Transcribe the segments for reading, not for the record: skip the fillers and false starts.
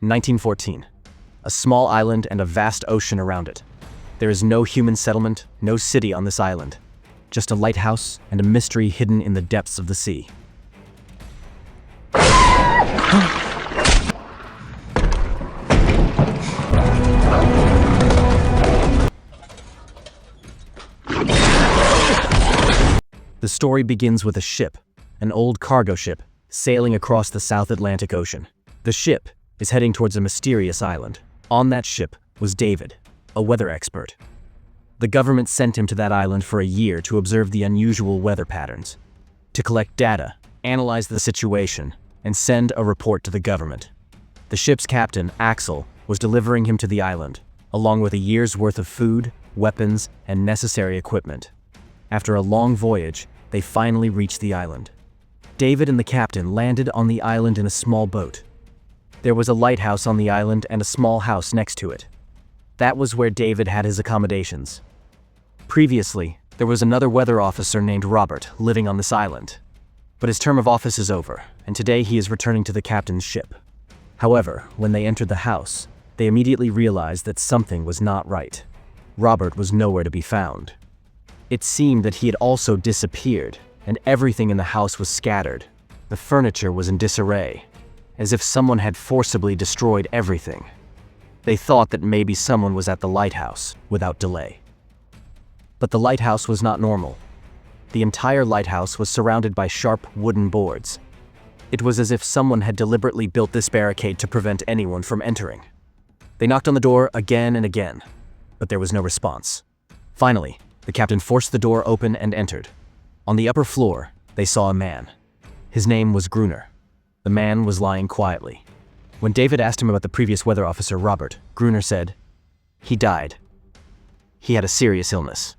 1914. A small island and a vast ocean around it. There is no human settlement, no city on this island. Just a lighthouse and a mystery hidden in the depths of the sea. The story begins with a ship, an old cargo ship, sailing across the South Atlantic Ocean. The ship is heading towards a mysterious island. On that ship was David, a weather expert. The government sent him to that island for a year to observe the unusual weather patterns, to collect data, analyze the situation, and send a report to the government. The ship's captain, Axel, was delivering him to the island, along with a year's worth of food, weapons, and necessary equipment. After a long voyage, they finally reached the island. David and the captain landed on the island in a small boat. There was a lighthouse on the island and a small house next to it. That was where David had his accommodations. Previously, there was another weather officer named Robert living on this island. But his term of office is over, and today he is returning to the captain's ship. However, when they entered the house, they immediately realized that something was not right. Robert was nowhere to be found. It seemed that he had also disappeared, and everything in the house was scattered. The furniture was in disarray, as if someone had forcibly destroyed everything. They thought that maybe someone was at the lighthouse without delay. But the lighthouse was not normal. The entire lighthouse was surrounded by sharp wooden boards. It was as if someone had deliberately built this barricade to prevent anyone from entering. They knocked on the door again and again, but there was no response. Finally, the captain forced the door open and entered. On the upper floor, they saw a man. His name was Gruner. The man was lying quietly. When David asked him about the previous weather officer, Robert, Gruner said, "He died. He had a serious illness."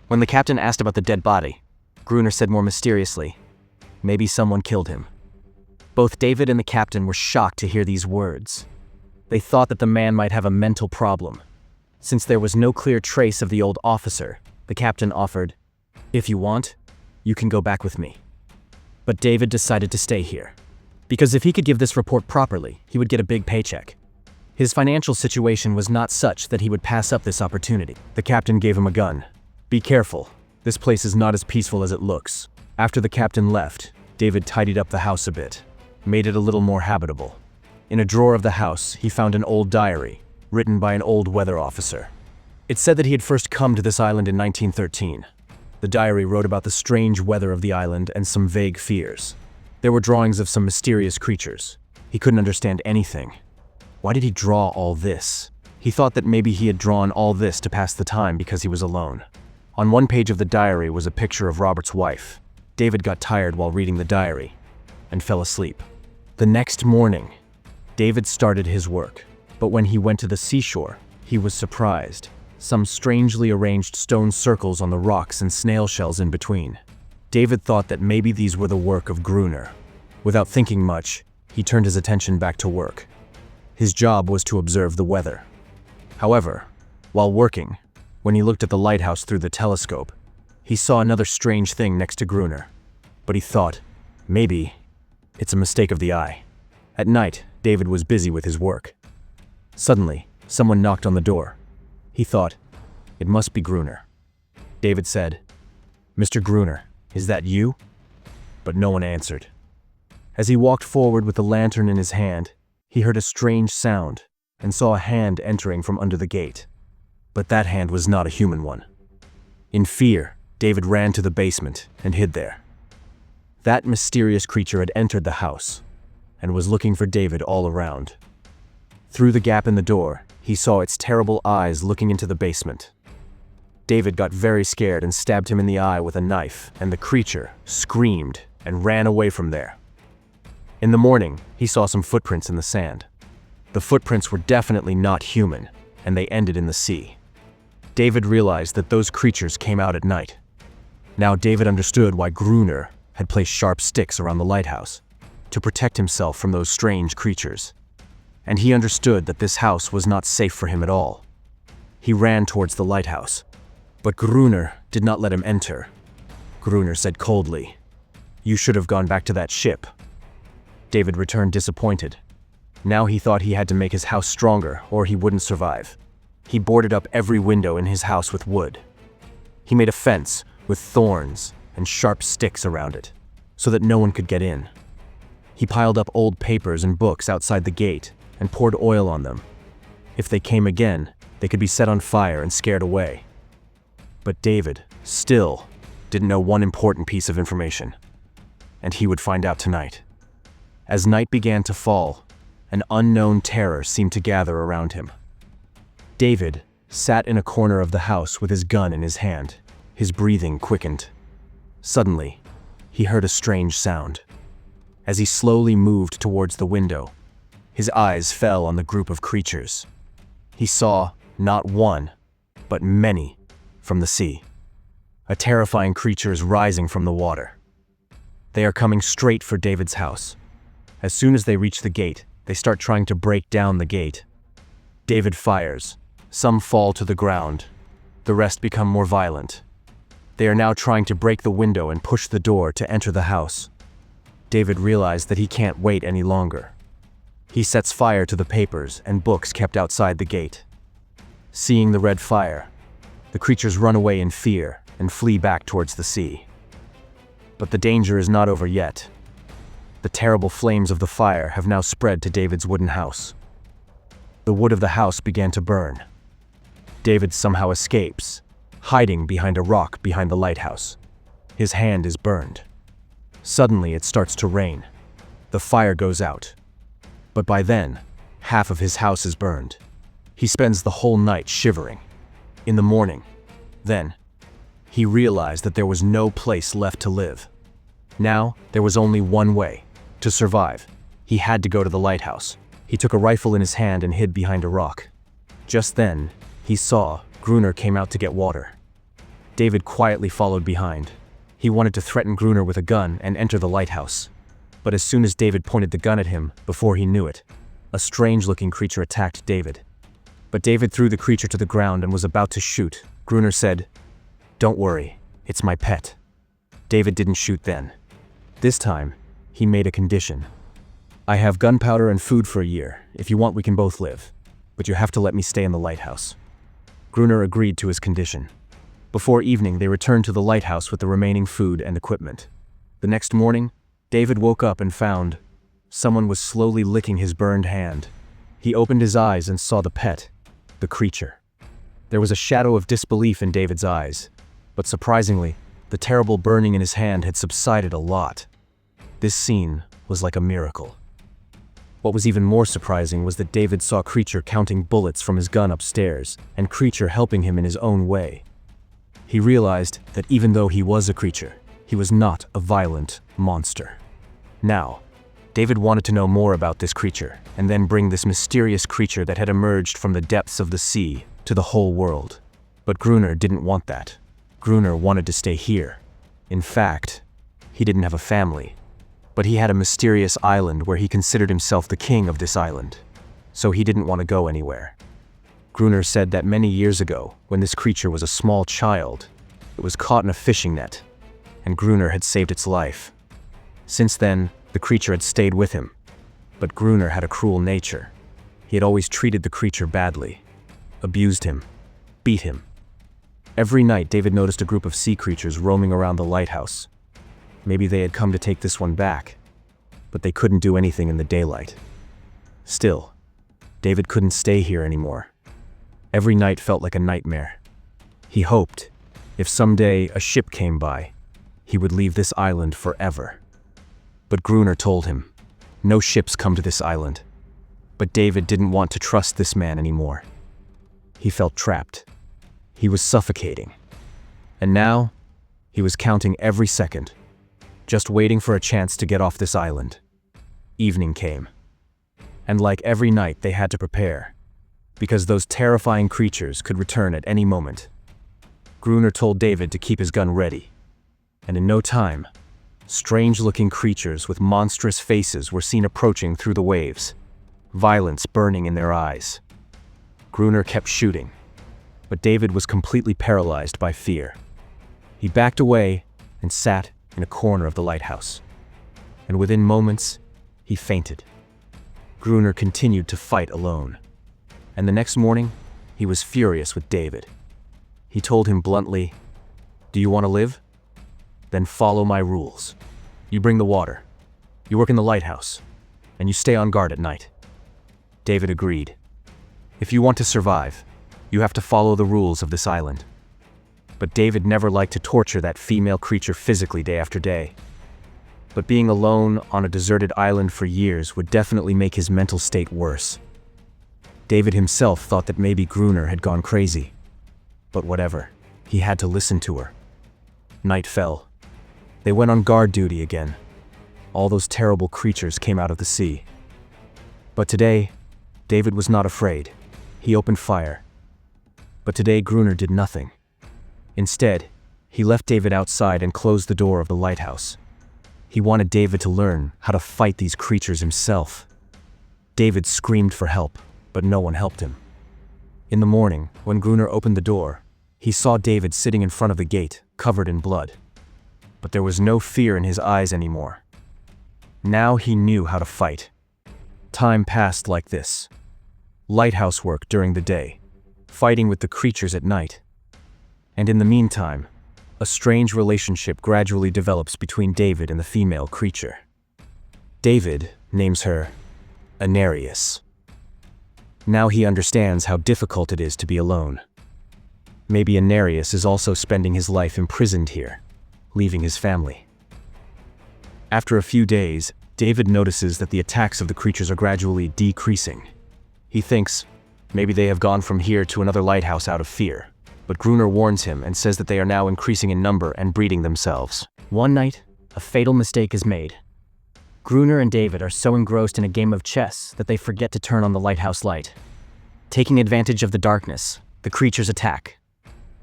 When the captain asked about the dead body, Gruner said more mysteriously, "Maybe someone killed him." Both David and the captain were shocked to hear these words. They thought that the man might have a mental problem. Since there was no clear trace of the old officer, the captain offered, "If you want, you can go back with me." But David decided to stay here, because if he could give this report properly, he would get a big paycheck. His financial situation was not such that he would pass up this opportunity. The captain gave him a gun. "Be careful. This place is not as peaceful as it looks." After the captain left, David tidied up the house a bit, made it a little more habitable. In a drawer of the house, he found an old diary, written by an old weather officer. It said that he had first come to this island in 1913. The diary wrote about the strange weather of the island and some vague fears. There were drawings of some mysterious creatures. He couldn't understand anything. Why did he draw all this? He thought that maybe he had drawn all this to pass the time because he was alone. On one page of the diary was a picture of Robert's wife. David got tired while reading the diary and fell asleep. The next morning, David started his work, but when he went to the seashore, he was surprised. Some strangely arranged stone circles on the rocks and snail shells in between. David thought that maybe these were the work of Gruner. Without thinking much, he turned his attention back to work. His job was to observe the weather. However, while working, when he looked at the lighthouse through the telescope, he saw another strange thing next to Gruner. But he thought, maybe it's a mistake of the eye. At night, David was busy with his work. Suddenly, someone knocked on the door. He thought, it must be Gruner. David said, "Mr. Gruner, is that you?" But no one answered. As he walked forward with the lantern in his hand, he heard a strange sound and saw a hand entering from under the gate. But that hand was not a human one. In fear, David ran to the basement and hid there. That mysterious creature had entered the house and was looking for David all around. Through the gap in the door, he saw its terrible eyes looking into the basement. David got very scared and stabbed him in the eye with a knife, and the creature screamed and ran away from there. In the morning, he saw some footprints in the sand. The footprints were definitely not human, and they ended in the sea. David realized that those creatures came out at night. Now David understood why Gruner had placed sharp sticks around the lighthouse, to protect himself from those strange creatures. And he understood that this house was not safe for him at all. He ran towards the lighthouse, but Gruner did not let him enter. Gruner said coldly, "You should have gone back to that ship." David returned disappointed. Now he thought he had to make his house stronger or he wouldn't survive. He boarded up every window in his house with wood. He made a fence with thorns and sharp sticks around it so that no one could get in. He piled up old papers and books outside the gate and poured oil on them. If they came again, they could be set on fire and scared away. But David still didn't know one important piece of information, and he would find out tonight. As night began to fall, an unknown terror seemed to gather around him. David sat in a corner of the house with his gun in his hand. His breathing quickened. Suddenly, he heard a strange sound. As he slowly moved towards the window, his eyes fell on the group of creatures. He saw not one, but many from the sea. A terrifying creature is rising from the water. They are coming straight for David's house. As soon as they reach the gate, they start trying to break down the gate. David fires. Some fall to the ground. The rest become more violent. They are now trying to break the window and push the door to enter the house. David realized that he can't wait any longer. He sets fire to the papers and books kept outside the gate. Seeing the red fire, the creatures run away in fear and flee back towards the sea. But the danger is not over yet. The terrible flames of the fire have now spread to David's wooden house. The wood of the house began to burn. David somehow escapes, hiding behind a rock behind the lighthouse. His hand is burned. Suddenly it starts to rain. The fire goes out. But by then, half of his house is burned. He spends the whole night shivering. In the morning, then, he realized that there was no place left to live. Now, there was only one way. To survive, he had to go to the lighthouse. He took a rifle in his hand and hid behind a rock. Just then, he saw Gruner came out to get water. David quietly followed behind. He wanted to threaten Gruner with a gun and enter the lighthouse. But as soon as David pointed the gun at him, before he knew it, a strange-looking creature attacked David. But David threw the creature to the ground and was about to shoot. Gruner said, "Don't worry, it's my pet." David didn't shoot then. This time, he made a condition. "I have gunpowder and food for a year. If you want, we can both live. But you have to let me stay in the lighthouse." Gruner agreed to his condition. Before evening, they returned to the lighthouse with the remaining food and equipment. The next morning, David woke up and found someone was slowly licking his burned hand. He opened his eyes and saw the pet, the creature. There was a shadow of disbelief in David's eyes, but surprisingly, the terrible burning in his hand had subsided a lot. This scene was like a miracle. What was even more surprising was that David saw Creature counting bullets from his gun upstairs, and Creature helping him in his own way. He realized that even though he was a creature, he was not a violent monster. Now, David wanted to know more about this creature, and then bring this mysterious creature that had emerged from the depths of the sea to the whole world. But Gruner didn't want that. Gruner wanted to stay here. In fact, he didn't have a family. But he had a mysterious island where he considered himself the king of this island. So he didn't want to go anywhere. Gruner said that many years ago, when this creature was a small child, it was caught in a fishing net, and Gruner had saved its life. Since then, the creature had stayed with him. But Gruner had a cruel nature. He had always treated the creature badly, abused him, beat him. Every night, David noticed a group of sea creatures roaming around the lighthouse. Maybe they had come to take this one back, but they couldn't do anything in the daylight. Still, David couldn't stay here anymore. Every night felt like a nightmare. He hoped, if someday a ship came by, he would leave this island forever. But Gruner told him, no ships come to this island. But David didn't want to trust this man anymore. He felt trapped. He was suffocating. And now, he was counting every second, just waiting for a chance to get off this island. Evening came. And like every night, they had to prepare, because those terrifying creatures could return at any moment. Gruner told David to keep his gun ready. And in no time, strange-looking creatures with monstrous faces were seen approaching through the waves, violence burning in their eyes. Gruner kept shooting, but David was completely paralyzed by fear. He backed away and sat in a corner of the lighthouse. And within moments, he fainted. Gruner continued to fight alone. And the next morning, he was furious with David. He told him bluntly, "Do you want to live? Then follow my rules. You bring the water, you work in the lighthouse, and you stay on guard at night." David agreed. If you want to survive, you have to follow the rules of this island. But David never liked to torture that female creature physically day after day. But being alone on a deserted island for years would definitely make his mental state worse. David himself thought that maybe Gruner had gone crazy. But whatever, he had to listen to her. Night fell. They went on guard duty again. All those terrible creatures came out of the sea. But today, David was not afraid. He opened fire. But today Gruner did nothing. Instead, he left David outside and closed the door of the lighthouse. He wanted David to learn how to fight these creatures himself. David screamed for help, but no one helped him. In the morning, when Gruner opened the door, he saw David sitting in front of the gate, covered in blood. But there was no fear in his eyes anymore. Now he knew how to fight. Time passed like this. Lighthouse work during the day, fighting with the creatures at night. And in the meantime, a strange relationship gradually develops between David and the female creature. David names her Anarius. Now he understands how difficult it is to be alone. Maybe Anarius is also spending his life imprisoned here, leaving his family. After a few days, David notices that the attacks of the creatures are gradually decreasing. He thinks, maybe they have gone from here to another lighthouse out of fear. But Gruner warns him and says that they are now increasing in number and breeding themselves. One night, a fatal mistake is made. Gruner and David are so engrossed in a game of chess that they forget to turn on the lighthouse light. Taking advantage of the darkness, the creatures attack.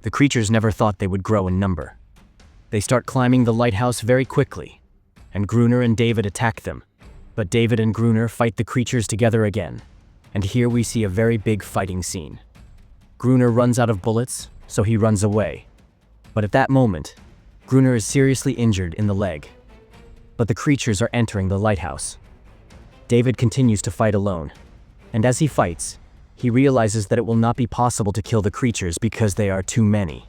The creatures never thought they would grow in number. They start climbing the lighthouse very quickly, and Gruner and David attack them. But David and Gruner fight the creatures together again, and here we see a very big fighting scene. Gruner runs out of bullets, so he runs away. But at that moment, Gruner is seriously injured in the leg. But the creatures are entering the lighthouse. David continues to fight alone, and as he fights, he realizes that it will not be possible to kill the creatures because they are too many.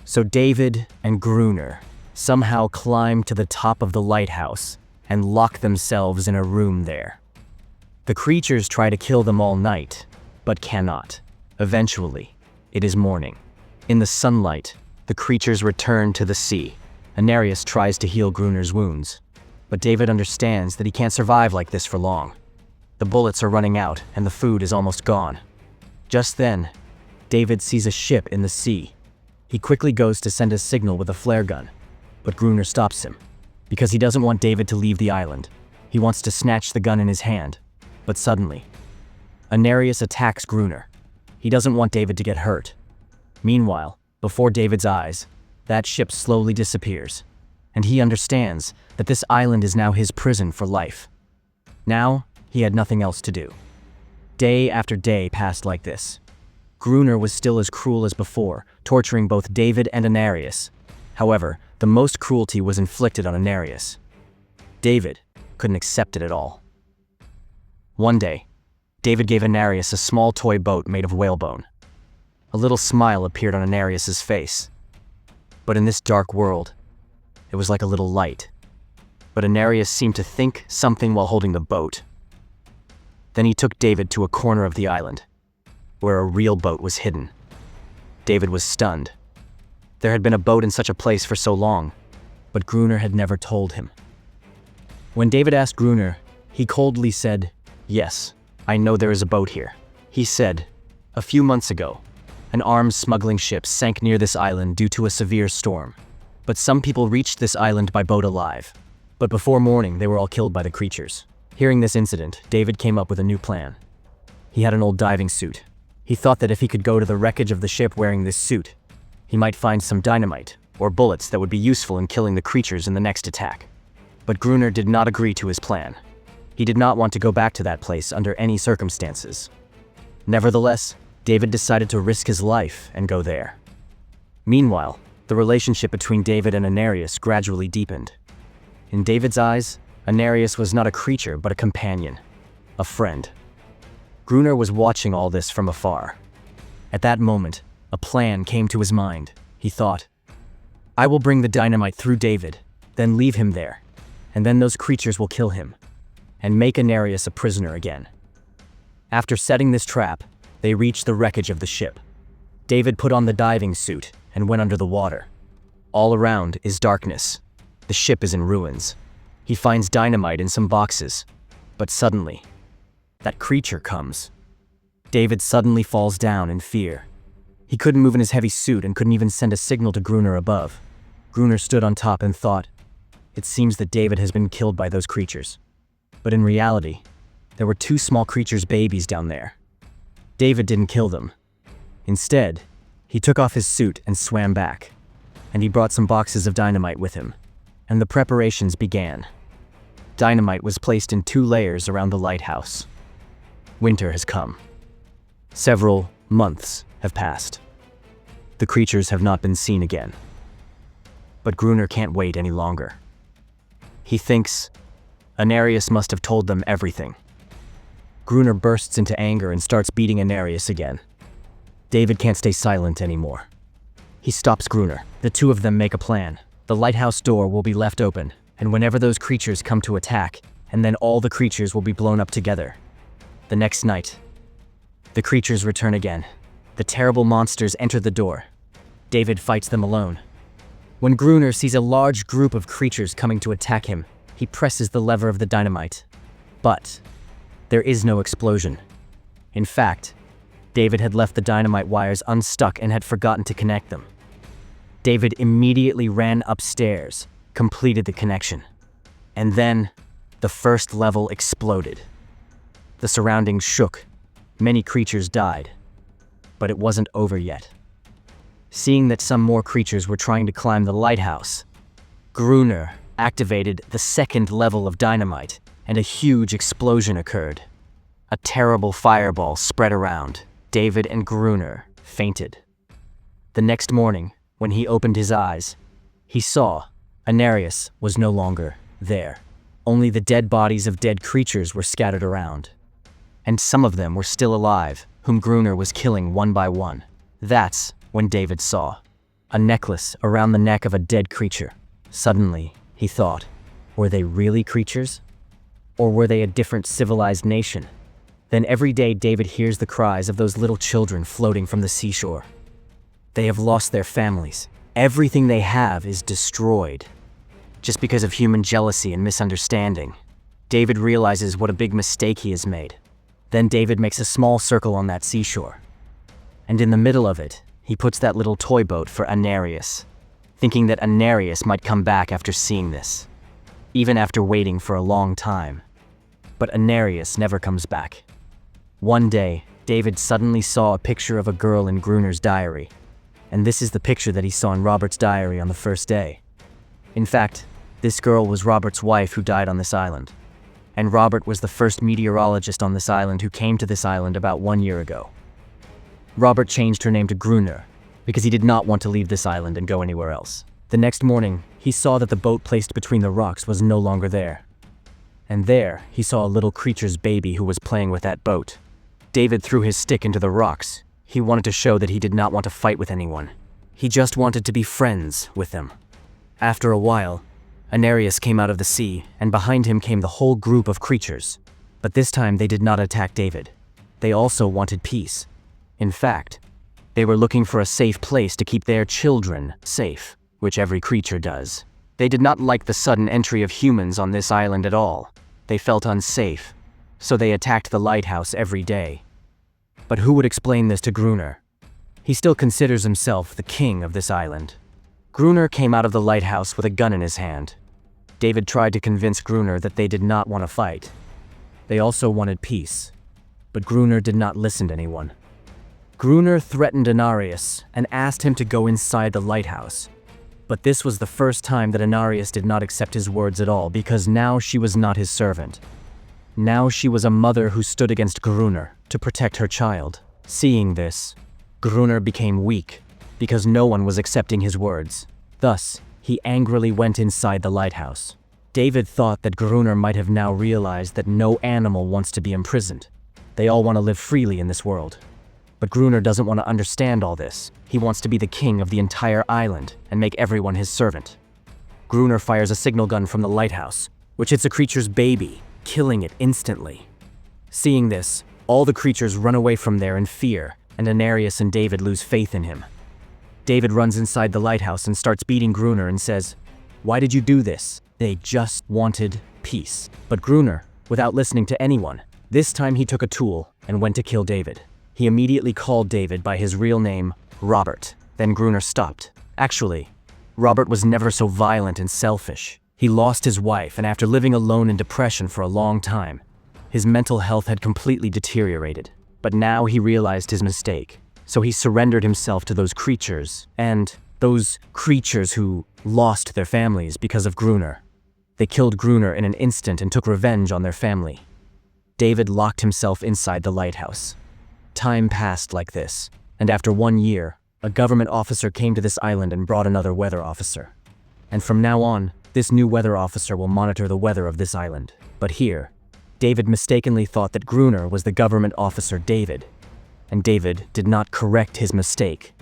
So David and Gruner somehow climb to the top of the lighthouse and lock themselves in a room there. The creatures try to kill them all night, but cannot. Eventually, it is morning. In the sunlight, the creatures return to the sea. Anarius tries to heal Gruner's wounds, but David understands that he can't survive like this for long. The bullets are running out and the food is almost gone. Just then, David sees a ship in the sea. He quickly goes to send a signal with a flare gun, but Gruner stops him. Because he doesn't want David to leave the island. He wants to snatch the gun in his hand, but suddenly, Anarius attacks Gruner. He doesn't want David to get hurt. Meanwhile, before David's eyes, that ship slowly disappears, and he understands that this island is now his prison for life. Now, he had nothing else to do. Day after day passed like this. Gruner was still as cruel as before, torturing both David and Anarius. However, the most cruelty was inflicted on Anarius. David couldn't accept it at all. One day, David gave Anarius a small toy boat made of whalebone. A little smile appeared on Anarius's face. But in this dark world, it was like a little light. But Anarius seemed to think something while holding the boat. Then he took David to a corner of the island, where a real boat was hidden. David was stunned. There had been a boat in such a place for so long, but Gruner had never told him. When David asked Gruner, he coldly said, "Yes, I know there is a boat here." He said, "A few months ago, an arms smuggling ship sank near this island due to a severe storm. But some people reached this island by boat alive. But before morning, they were all killed by the creatures." Hearing this incident, David came up with a new plan. He had an old diving suit. He thought that if he could go to the wreckage of the ship wearing this suit, he might find some dynamite or bullets that would be useful in killing the creatures in the next attack. But Gruner did not agree to his plan. He did not want to go back to that place under any circumstances. Nevertheless, David decided to risk his life and go there. Meanwhile, the relationship between David and Anarius gradually deepened. In David's eyes, Anarius was not a creature but a companion. a friend. Gruner was watching all this from afar. At that moment, a plan came to his mind. He thought, I will bring the dynamite through David, then leave him there, and then those creatures will kill him, and make Anarius a prisoner again. After setting this trap, they reached the wreckage of the ship. David put on the diving suit and went under the water. All around is darkness. The ship is in ruins. He finds dynamite in some boxes, but suddenly, that creature comes. David suddenly falls down in fear. He couldn't move in his heavy suit and couldn't even send a signal to Gruner above. Gruner stood on top and thought, it seems that David has been killed by those creatures. But in reality, there were 2 small creatures' babies down there. David didn't kill them. Instead, he took off his suit and swam back, and he brought some boxes of dynamite with him, and the preparations began. Dynamite was placed in 2 layers around the lighthouse. Winter has come. Several months have passed. The creatures have not been seen again. But Gruner can't wait any longer. He thinks Anarius must have told them everything. Gruner bursts into anger and starts beating Anarius again. David can't stay silent anymore. He stops Gruner. The 2 of them make a plan. The lighthouse door will be left open, and whenever those creatures come to attack, and then all the creatures will be blown up together. The next night, the creatures return again. The terrible monsters enter the door. David fights them alone. When Gruner sees a large group of creatures coming to attack him, he presses the lever of the dynamite. But there is no explosion. In fact, David had left the dynamite wires unstuck and had forgotten to connect them. David immediately ran upstairs, completed the connection. And then, the first level exploded. The surroundings shook. Many creatures died. But it wasn't over yet. Seeing that some more creatures were trying to climb the lighthouse, Gruner activated the 2nd level of dynamite, and a huge explosion occurred. A terrible fireball spread around. David and Gruner fainted. The next morning, when he opened his eyes, he saw Anarius was no longer there. Only the dead bodies of dead creatures were scattered around. And some of them were still alive, whom Gruner was killing one by one. That's when David saw a necklace around the neck of a dead creature. Suddenly, he thought, were they really creatures? Or were they a different civilized nation? Then every day David hears the cries of those little children floating from the seashore. They have lost their families. Everything they have is destroyed. Just because of human jealousy and misunderstanding. David realizes what a big mistake he has made. Then David makes a small circle on that seashore. And in the middle of it, he puts that little toy boat for Anarius, thinking that Anarius might come back after seeing this, even after waiting for a long time. But Anarius never comes back. One day, David suddenly saw a picture of a girl in Gruner's diary, and this is the picture that he saw in Robert's diary on the first day. In fact, this girl was Robert's wife who died on this island, and Robert was the first meteorologist on this island who came to this island about 1 year ago. Robert changed her name to Gruner because he did not want to leave this island and go anywhere else. The next morning, he saw that the boat placed between the rocks was no longer there. And there, he saw a little creature's baby who was playing with that boat. David threw his stick into the rocks. He wanted to show that he did not want to fight with anyone. He just wanted to be friends with them. After a while, Anarius came out of the sea, and behind him came the whole group of creatures. But this time they did not attack David. They also wanted peace. In fact, they were looking for a safe place to keep their children safe, which every creature does. They did not like the sudden entry of humans on this island at all. They felt unsafe, so they attacked the lighthouse every day. But who would explain this to Gruner? He still considers himself the king of this island. Gruner came out of the lighthouse with a gun in his hand. David tried to convince Gruner that they did not want to fight. They also wanted peace, but Gruner did not listen to anyone. Gruner threatened Anarius and asked him to go inside the lighthouse. But this was the first time that Anarius did not accept his words at all, because now she was not his servant. Now she was a mother who stood against Gruner to protect her child. Seeing this, Gruner became weak because no one was accepting his words. Thus, he angrily went inside the lighthouse. David thought that Gruner might have now realized that no animal wants to be imprisoned. They all want to live freely in this world. But Gruner doesn't want to understand all this. He wants to be the king of the entire island and make everyone his servant. Gruner fires a signal gun from the lighthouse, which hits a creature's baby, killing it instantly. Seeing this, all the creatures run away from there in fear, and Anarius and David lose faith in him. David runs inside the lighthouse and starts beating Gruner and says, "Why did you do this? They just wanted peace." But Gruner, without listening to anyone, this time he took a tool and went to kill David. He immediately called David by his real name, Robert. Then Gruner stopped. Actually, Robert was never so violent and selfish. He lost his wife, and after living alone in depression for a long time, his mental health had completely deteriorated. But now he realized his mistake. So he surrendered himself to those creatures, and those creatures who lost their families because of Gruner. They killed Gruner in an instant and took revenge on their family. David locked himself inside the lighthouse. Time passed like this, and after 1 year, a government officer came to this island and brought another weather officer. And from now on, this new weather officer will monitor the weather of this island. But here, David mistakenly thought that Gruner was the government officer David. And David did not correct his mistake,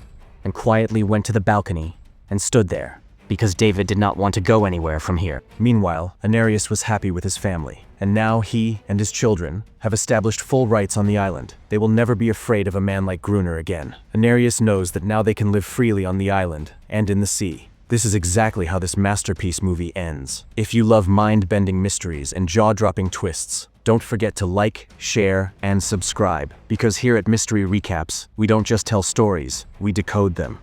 and quietly went to the balcony and stood there, because David did not want to go anywhere from here. Meanwhile, Anarius was happy with his family, and now he and his children have established full rights on the island. They will never be afraid of a man like Gruner again. Anarius knows that now they can live freely on the island and in the sea. This is exactly how this masterpiece movie ends. If you love mind-bending mysteries and jaw-dropping twists, don't forget to like, share, and subscribe, because here at Mystery Recaps, we don't just tell stories, we decode them.